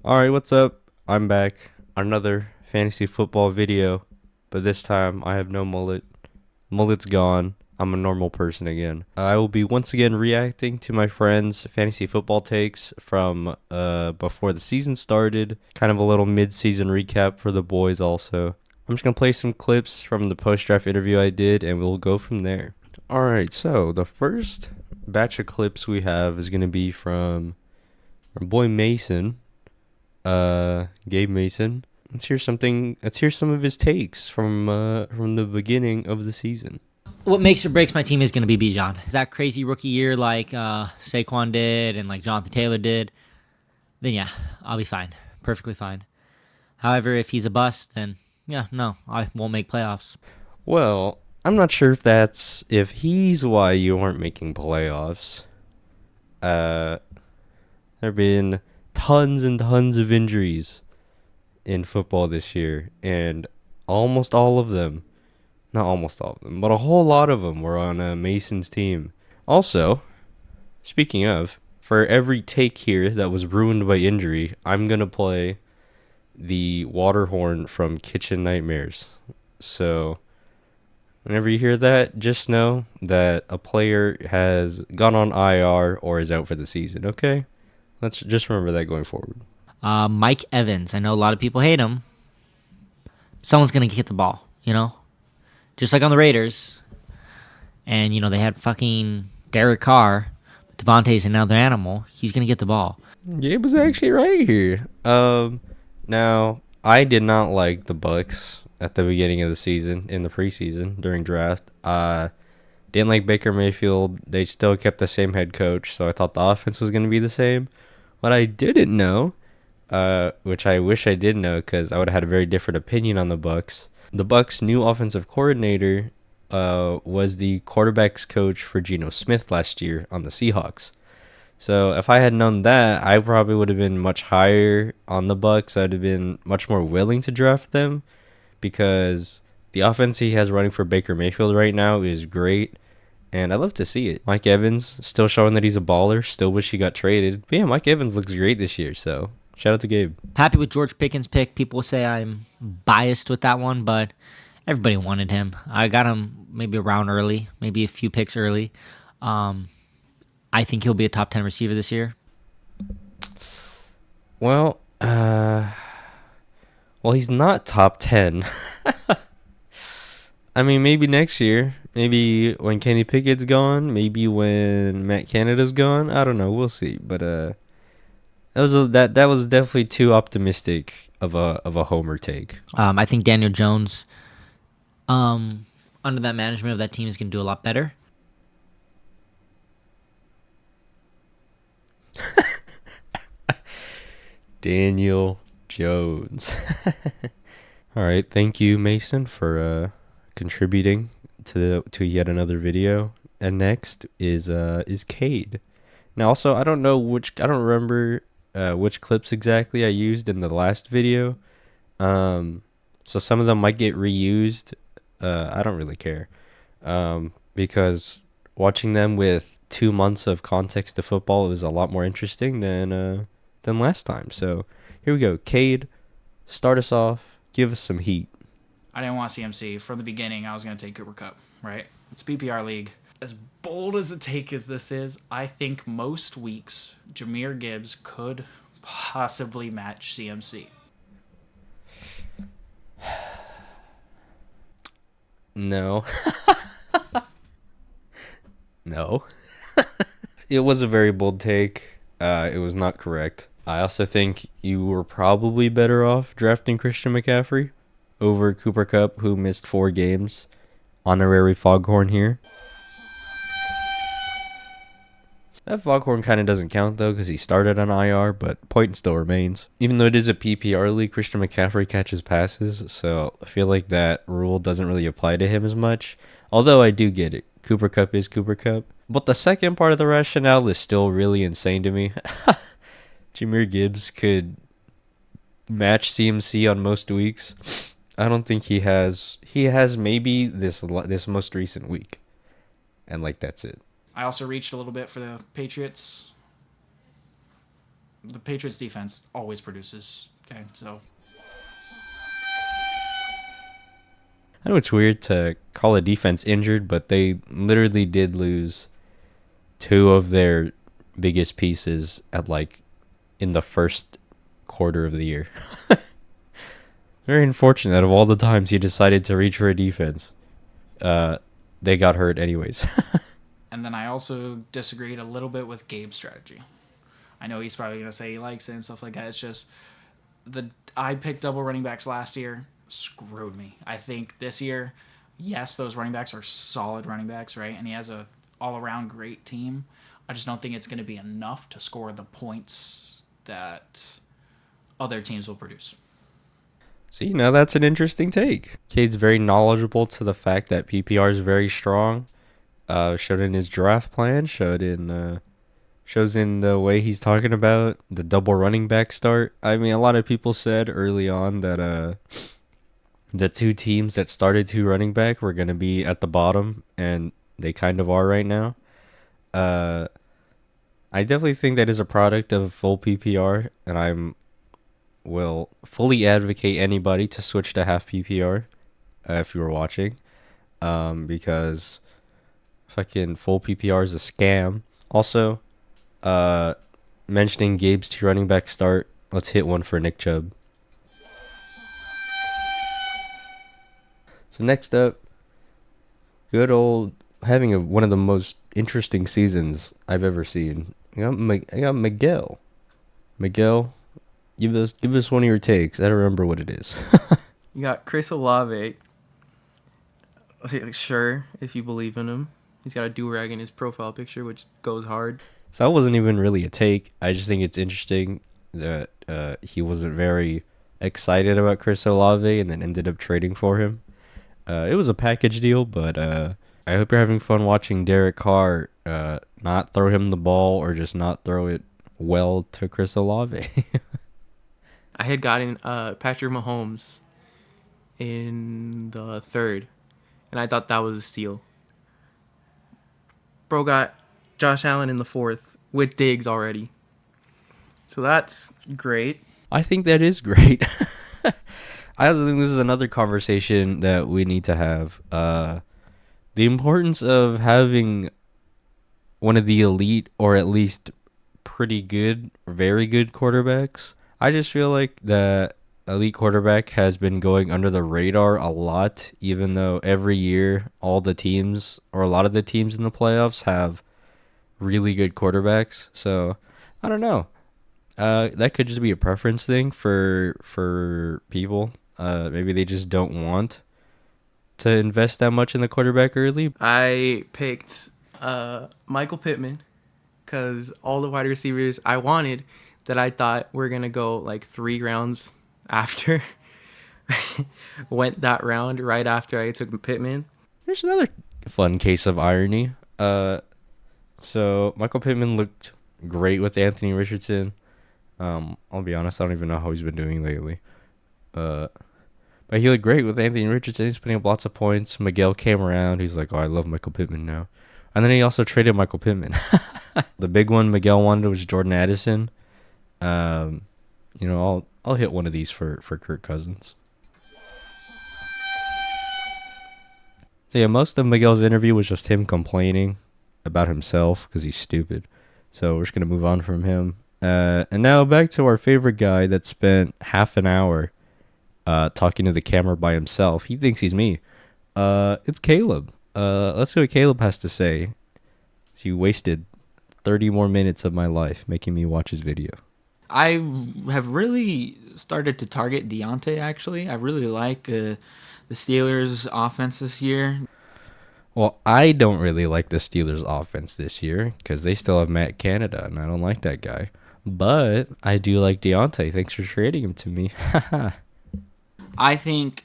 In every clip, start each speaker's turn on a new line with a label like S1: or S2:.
S1: Alright, what's up? I'm back. Another fantasy football video, but this time I have no mullet. Mullet's gone. I'm a normal person again. I will be once again reacting to my friends' fantasy football takes from before the season started. Kind of a little mid-season recap for the boys also. I'm just going to play some clips from the post-draft interview I did, and we'll go from there. Alright, so the first batch of clips we have is going to be from our boy Mason. Gabe Mason. Let's hear some of his takes from the beginning of the season.
S2: What makes or breaks my team is going to be Bijan. That crazy rookie year like Saquon did and like Jonathan Taylor did, then yeah, I'll be fine. Perfectly fine. However, if he's a bust, then yeah, no, I won't make playoffs.
S1: Well, I'm not sure if he's why you aren't making playoffs. There've been tons and tons of injuries in football this year, and almost all of them, not almost all of them, but a whole lot of them were on Mason's team. Also, speaking of, for every take here that was ruined by injury, I'm going to play the water horn from Kitchen Nightmares. So, whenever you hear that, just know that a player has gone on IR or is out for the season, okay? Let's just remember that going forward.
S2: Mike Evans. I know a lot of people hate him. Someone's going to get the ball, Just like on the Raiders. And, they had fucking Derek Carr. Devontae's another animal. He's going to get the ball.
S1: Gabe was actually right here. Now I did not like the Bucks at the beginning of the season in the preseason during draft. Didn't like Baker Mayfield. They still kept the same head coach, so I thought the offense was going to be the same. What I didn't know, which I wish I did know, because I would have had a very different opinion on the Bucks. The Bucks' new offensive coordinator was the quarterbacks coach for Geno Smith last year on the Seahawks. So if I had known that, I probably would have been much higher on the Bucks. I'd have been much more willing to draft them because the offense he has running for Baker Mayfield right now is great, and I love to see it. Mike Evans still showing that he's a baller. Still wish he got traded. But yeah, Mike Evans looks great this year, so shout out to Gabe.
S2: Happy with George Pickens' pick. People say I'm biased with that one, but everybody wanted him. I got him maybe a round early, maybe a few picks early. I think he'll be a top 10 receiver this year.
S1: Well, he's not top 10. I mean, maybe next year. Maybe when Kenny Pickett's gone. Maybe when Matt Canada's gone. I don't know. We'll see. But that was definitely too optimistic of a homer take.
S2: I think Daniel Jones, under that management of that team, is going to do a lot better.
S1: Daniel Jones. All right, thank you, Mason, for contributing to yet another video. And next is Cade. Now, also, I don't remember which clips exactly I used in the last video. So some of them might get reused. I don't really care, because watching them with 2 months of context to football was a lot more interesting than last time. So here we go. Cade, start us off. Give us some heat.
S3: I didn't want CMC. From the beginning, I was going to take Cooper Kupp, right? It's PPR league. As bold as a take as this is, I think most weeks, Jahmyr Gibbs could possibly match CMC.
S1: No. No. It was a very bold take. It was not correct. I also think you were probably better off drafting Christian McCaffrey over Cooper Kupp, who missed 4 games. Honorary foghorn here. That foghorn kind of doesn't count, though, because he started on IR, but point still remains. Even though it is a PPR league, Christian McCaffrey catches passes, so I feel like that rule doesn't really apply to him as much. Although I do get it. Cooper Kupp is Cooper Kupp. But the second part of the rationale is still really insane to me. Jahmyr Gibbs could match CMC on most weeks. I don't think he has. He has maybe this most recent week, and like that's it.
S3: I also reached a little bit for the Patriots. The Patriots defense always produces. Okay, so
S1: I know it's weird to call a defense injured, but they literally did lose two of their biggest pieces at like in the first quarter of the year. Very unfortunate that of all the times he decided to reach for a defense, they got hurt anyways.
S3: and then I also disagreed a little bit with Gabe's strategy. I know he's probably gonna say he likes it and stuff like that. It's just I picked double running backs last year, screwed me. I think this year, yes, those running backs are solid running backs, right? And he has a all around great team. I just don't think it's going to be enough to score the points that other teams will produce.
S1: See, now that's an interesting take. Cade's very knowledgeable to the fact that PPR is very strong. Showed in his draft plan. Shows in the way he's talking about the double running back start. I mean, a lot of people said early on that the two teams that started two running back were gonna be at the bottom, and they kind of are right now. I definitely think that is a product of full PPR, and will fully advocate anybody to switch to half PPR if you were watching, because fucking full PPR is a scam. Also, mentioning Gabe's two running back start, let's hit one for Nick Chubb. So next up, good old having one of the most interesting seasons I've ever seen. I got Miguel. Miguel, give us one of your takes. I don't remember what it is.
S4: You got Chris Olave. Sure, if you believe in him. He's got a do-rag in his profile picture, which goes hard.
S1: So that wasn't even really a take. I just think it's interesting that he wasn't very excited about Chris Olave and then ended up trading for him. It was a package deal, but I hope you're having fun watching Derek Carr not throw him the ball or just not throw it well to Chris Olave.
S4: I had gotten Patrick Mahomes in the third, and I thought that was a steal. Bro got Josh Allen in the fourth with Diggs already. So that's great.
S1: I think that is great. I also think this is another conversation that we need to have. The importance of having one of the elite or at least pretty good, very good quarterbacks. I just feel like the elite quarterback has been going under the radar a lot, even though every year all the teams or a lot of the teams in the playoffs have really good quarterbacks. So I don't know. That could just be a preference thing for people. Maybe they just don't want to invest that much in the quarterback early.
S4: I picked Michael Pittman because all the wide receivers I wanted that I thought were going to go like 3 rounds after went that round right after I took Pittman.
S1: Here's another fun case of irony. So Michael Pittman looked great with Anthony Richardson. I'll be honest, I don't even know how he's been doing lately. But he looked great with Anthony Richardson. He's putting up lots of points. Miguel came around. He's like, oh, I love Michael Pittman now. And then he also traded Michael Pittman. The big one Miguel wanted was Jordan Addison. I'll hit one of these for Kirk Cousins. So yeah, most of Miguel's interview was just him complaining about himself because he's stupid. So we're just going to move on from him. And now back to our favorite guy that spent half an hour talking to the camera by himself. He thinks he's me. It's Caleb. Let's see what Caleb has to say. He wasted 30 more minutes of my life making me watch his video.
S5: I have really started to target Deontay, actually. I really like the Steelers' offense this year.
S1: Well, I don't really like the Steelers' offense this year because they still have Matt Canada, and I don't like that guy. But I do like Deontay. Thanks for trading him to me.
S5: I think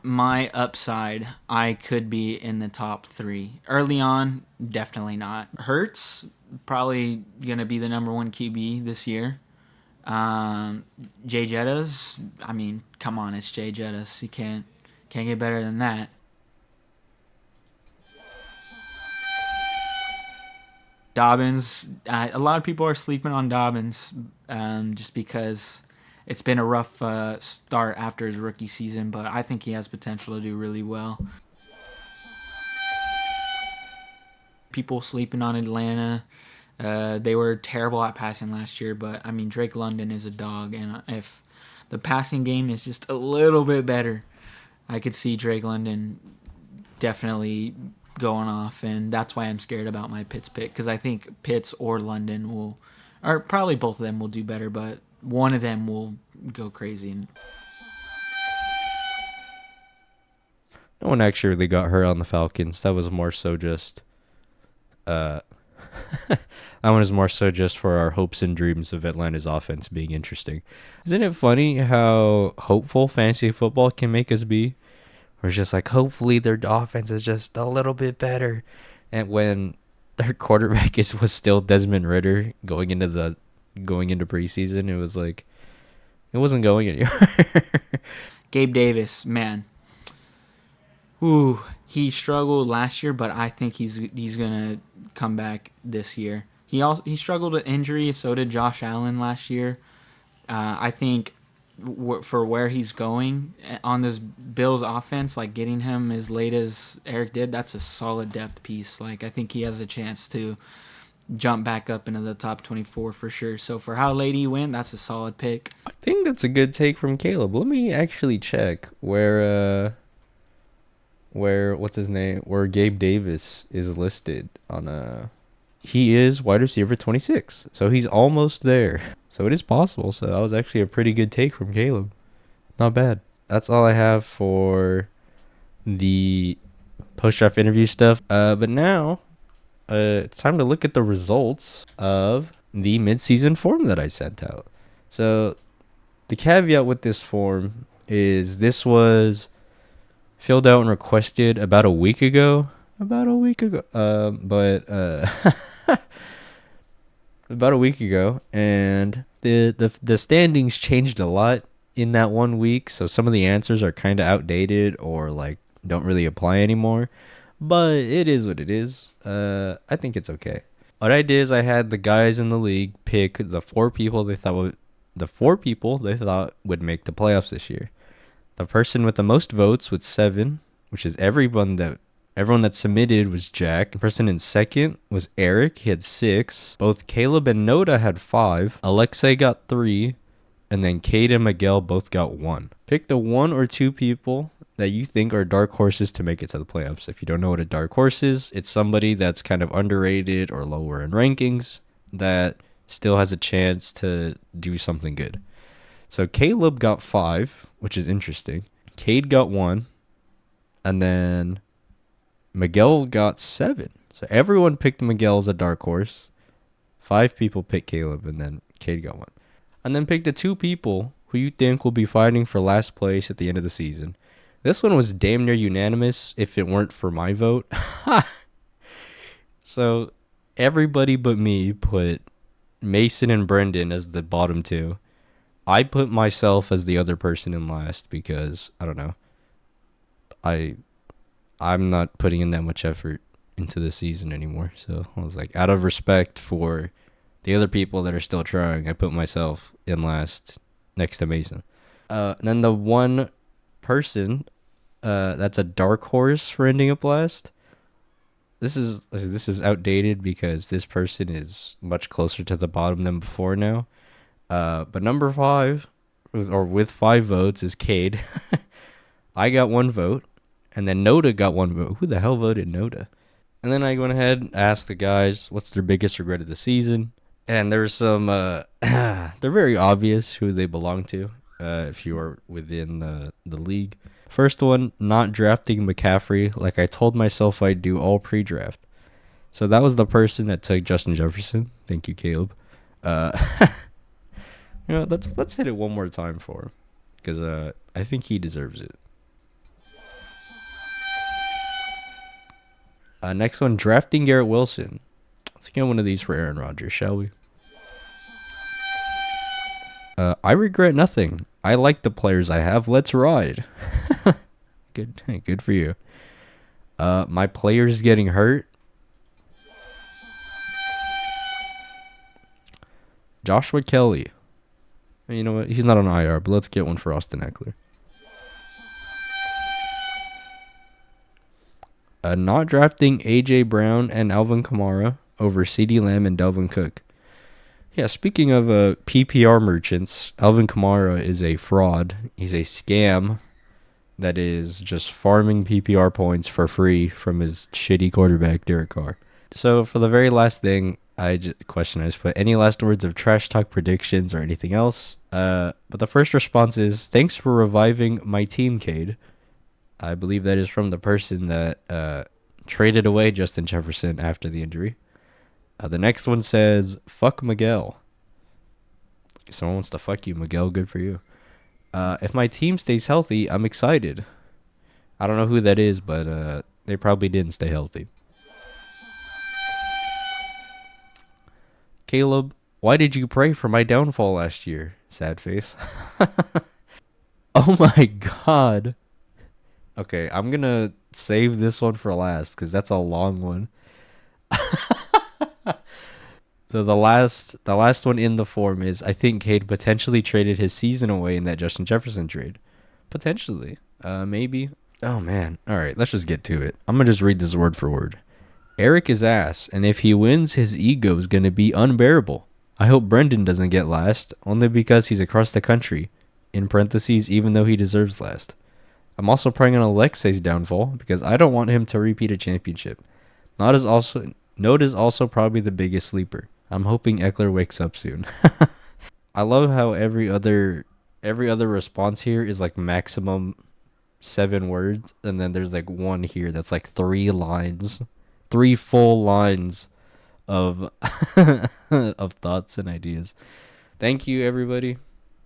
S5: my upside, I could be in the top 3. Early on, definitely not. Hurts, probably going to be the number 1 QB this year. Jay Jettas, I mean, come on, it's Jay Jettas. You can't get better than that. Dobbins. A lot of people are sleeping on Dobbins, just because it's been a rough start after his rookie season. But I think he has potential to do really well. People sleeping on Atlanta. They were terrible at passing last year, but I mean Drake London is a dog, and if the passing game is just a little bit better, I could see Drake London definitely going off, and that's why I'm scared about my Pitts pick, because I think Pitts or London will, or probably both of them will do better, but one of them will go crazy.
S1: No one actually really got hurt on the Falcons. That was more so just that one is more so just for our hopes and dreams of Atlanta's offense being interesting. Isn't it funny how hopeful fantasy football can make us be? We're just like, hopefully their offense is just a little bit better. And when their quarterback was still Desmond Ridder going into preseason, it was like it wasn't going anywhere.
S5: Gabe Davis, man. Ooh, he struggled last year, but I think he's gonna come back this year. He struggled with injury, so did Josh Allen last year. I think for where he's going on this Bills offense, like getting him as late as Eric did, that's a solid depth piece. Like I think he has a chance to jump back up into the top 24 for sure. So for how late he went, that's a solid pick.
S1: I think that's a good take from Caleb. Let me actually check where what's his name? Where Gabe Davis is listed on he is wide receiver 26. So he's almost there. So it is possible. So that was actually a pretty good take from Caleb. Not bad. That's all I have for the post-draft interview stuff. But now it's time to look at the results of the mid-season form that I sent out. So the caveat with this form is this was filled out and requested about a week ago. About a week ago, and the standings changed a lot in that 1 week, so some of the answers are kind of outdated or like don't really apply anymore. But it is what it is. I think it's okay. What I did is I had the guys in the league pick the four people they thought would make the playoffs this year. The person with the most votes with 7, which is everyone that submitted, was Jack. The person in second was Eric. He had 6. Both Caleb and Noda had 5. Alexei got 3. And then Cade and Miguel both got 1. Pick the 1 or 2 people that you think are dark horses to make it to the playoffs. If you don't know what a dark horse is, it's somebody that's kind of underrated or lower in rankings that still has a chance to do something good. So Caleb got 5, which is interesting. Cade got 1. And then Miguel got 7. So everyone picked Miguel as a dark horse. 5 people picked Caleb, and then Cade got 1. And then pick the 2 people who you think will be fighting for last place at the end of the season. This one was damn near unanimous if it weren't for my vote. So everybody but me put Mason and Brendan as the bottom 2. I put myself as the other person in last because, I don't know, I'm not putting in that much effort into the season anymore. So I was like, out of respect for the other people that are still trying, I put myself in last next to Mason. And then the one person that's a dark horse for ending up last. This is outdated because this person is much closer to the bottom than before now. But number 5, with 5 votes, is Cade. I got 1 vote. And then Noda got 1 vote. Who the hell voted Noda? And then I went ahead and asked the guys what's their biggest regret of the season. And there's some, they're very obvious who they belong to if you are within the league. First one, not drafting McCaffrey like I told myself I'd do all pre-draft. So that was the person that took Justin Jefferson. Thank you, Caleb. Let's hit it one more time for him because I think he deserves it. Next one, drafting Garrett Wilson. Let's get one of these for Aaron Rodgers, shall we? I regret nothing. I like the players I have. Let's ride. Good for you. My players getting hurt. Joshua Kelly. You know what? He's not on IR, but let's get one for Austin Eckler. Not drafting A.J. Brown and Alvin Kamara over CeeDee Lamb and Delvin Cook. Yeah, speaking of PPR merchants, Alvin Kamara is a fraud. He's a scam that is just farming PPR points for free from his shitty quarterback, Derek Carr. So for the very last thing, I just put any last words of trash talk predictions or anything else. But the first response is, thanks for reviving my team, Cade. I believe that is from the person that traded away Justin Jefferson after the injury. The next one says, fuck Miguel. Someone wants to fuck you, Miguel. Good for you. If my team stays healthy, I'm excited. I don't know who that is, but they probably didn't stay healthy. Caleb, why did you pray for my downfall last year? Sad face. Oh my god. Okay, I'm gonna save this one for last because that's a long one. So the last one in the form is, I think Cade potentially traded his season away in that Justin Jefferson trade. Potentially. Maybe. Oh man. Alright, let's just get to it. I'm gonna just read this word for word. Eric is ass, and if he wins, his ego is gonna be unbearable. I hope Brendan doesn't get last, only because he's across the country. In parentheses, even though he deserves last. I'm also praying on Alexei's downfall, because I don't want him to repeat a championship. Note is also probably the biggest sleeper. I'm hoping Eckler wakes up soon. I love how every other response here is like maximum 7 words, and then there's like one here that's like 3 lines, 3 full lines of of thoughts and ideas. Thank you, everybody.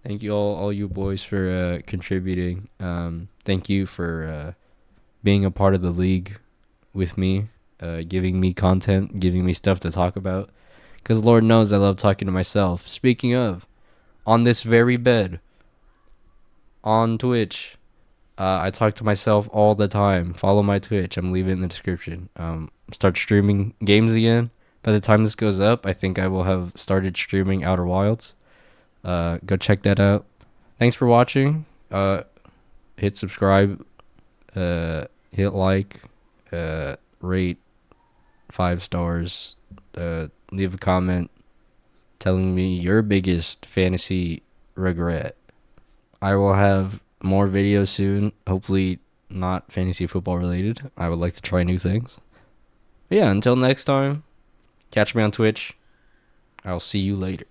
S1: Thank you all you boys for contributing. Thank you for being a part of the league with me, giving me content, giving me stuff to talk about. Because Lord knows I love talking to myself. Speaking of, on this very bed, on Twitch, I talk to myself all the time. Follow my Twitch. I'm leaving it in the description. Start streaming games again. By the time this goes up, I think I will have started streaming Outer Wilds. Go check that out. Thanks for watching. Hit subscribe. Hit like. Rate 5 stars. Leave a comment telling me your biggest fantasy regret. I will have more videos soon. Hopefully not fantasy football related. I would like to try new things. But yeah, until next time, catch me on Twitch. I'll see you later.